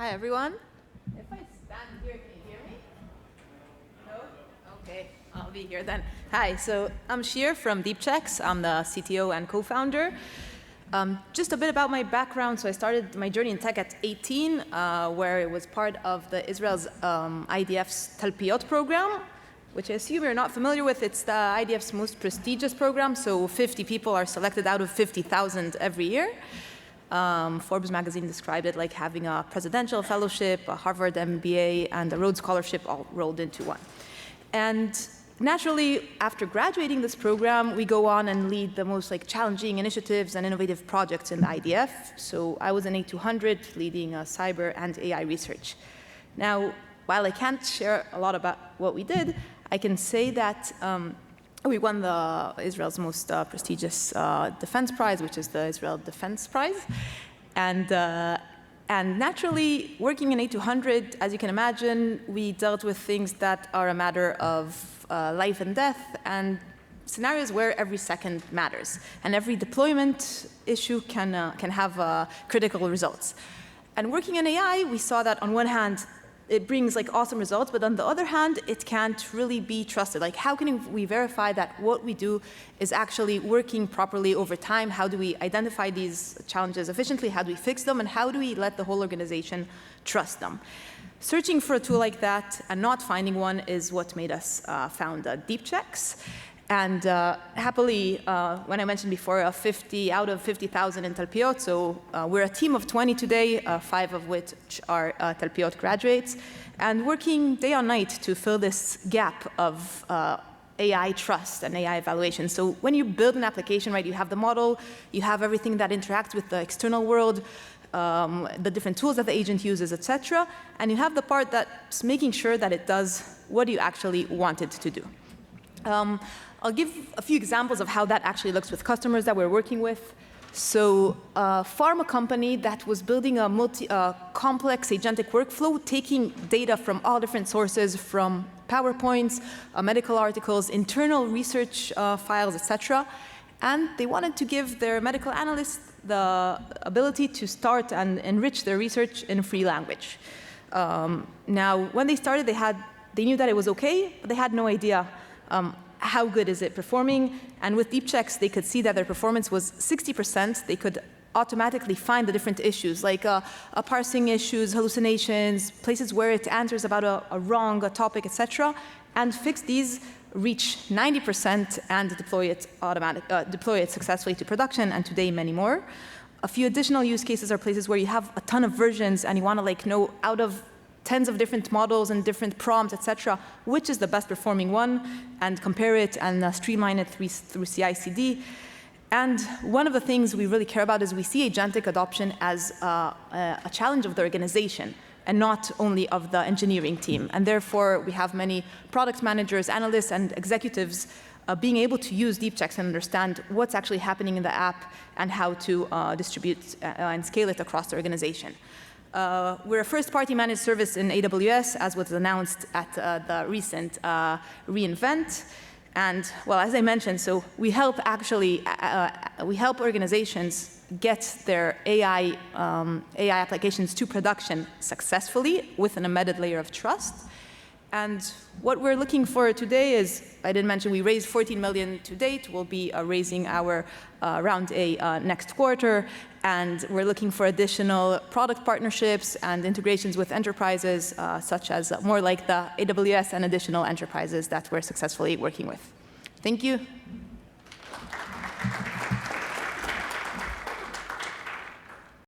Hi, everyone. If I stand here, can you hear me? No? Okay, I'll be here then. Hi, so I'm Shir from DeepChecks. I'm the CTO and co-founder. Just a bit about my background. So I started my journey in tech at 18, where it was part of the Israel's IDF's Talpiot program, which I assume you're not familiar with. It's the IDF's most prestigious program. So 50 people are selected out of 50,000 every year. Forbes magazine described it like having a presidential fellowship, a Harvard MBA, and a Rhodes Scholarship all rolled into one. And naturally, after graduating this program, we go on and lead the most challenging initiatives and innovative projects in the IDF. So I was in A200 leading cyber and AI research. Now, while I can't share a lot about what we did, I can say that we won Israel's most prestigious defense prize, which is the Israel Defense Prize. And naturally, working in A200, as you can imagine, we dealt with things that are a matter of life and death and scenarios where every second matters. And every deployment issue can have critical results. And working in AI, we saw that on one hand, it brings awesome results, but on the other hand, it can't really be trusted. How can we verify that what we do is actually working properly over time? How do we identify these challenges efficiently? How do we fix them? And how do we let the whole organization trust them? Searching for a tool like that and not finding one is what made us found DeepChecks. And happily, when I mentioned before, 50 out of 50,000 in Talpiot, so we're a team of 20 today, 5 of which are Talpiot graduates, and working day and night to fill this gap of AI trust and AI evaluation. So when you build an application, right, you have the model, you have everything that interacts with the external world, the different tools that the agent uses, etc., and you have the part that's making sure that it does what you actually want it to do. I'll give a few examples of how that actually looks with customers that we're working with. So a pharma company that was building a complex agentic workflow, taking data from all different sources, from PowerPoints, medical articles, internal research files, etc. And they wanted to give their medical analysts the ability to start and enrich their research in free language. Now, when they started, they knew that it was okay, but they had no idea how good is it performing. And with DeepChecks, they could see that their performance was 60%. They could automatically find the different issues, like parsing issues, hallucinations, places where it answers about a wrong topic, etc., and fix these, reach 90%, and deploy it successfully to production, and today many more. A few additional use cases are places where you have a ton of versions, and you want to know out of tens of different models and different prompts, etc., which is the best performing one, and compare it and streamline it through CI/CD. And one of the things we really care about is we see agentic adoption as a challenge of the organization and not only of the engineering team. And therefore, we have many product managers, analysts, and executives being able to use DeepChecks and understand what's actually happening in the app and how to distribute and scale it across the organization. We're a first-party managed service in AWS, as was announced at the recent reInvent. And, well, as I mentioned, so we help organizations get their AI applications to production successfully with an embedded layer of trust. And what we're looking for today is, I didn't mention, we raised $14 million to date. We'll be raising our round A next quarter. And we're looking for additional product partnerships and integrations with enterprises, such as more like the AWS and additional enterprises that we're successfully working with. Thank you.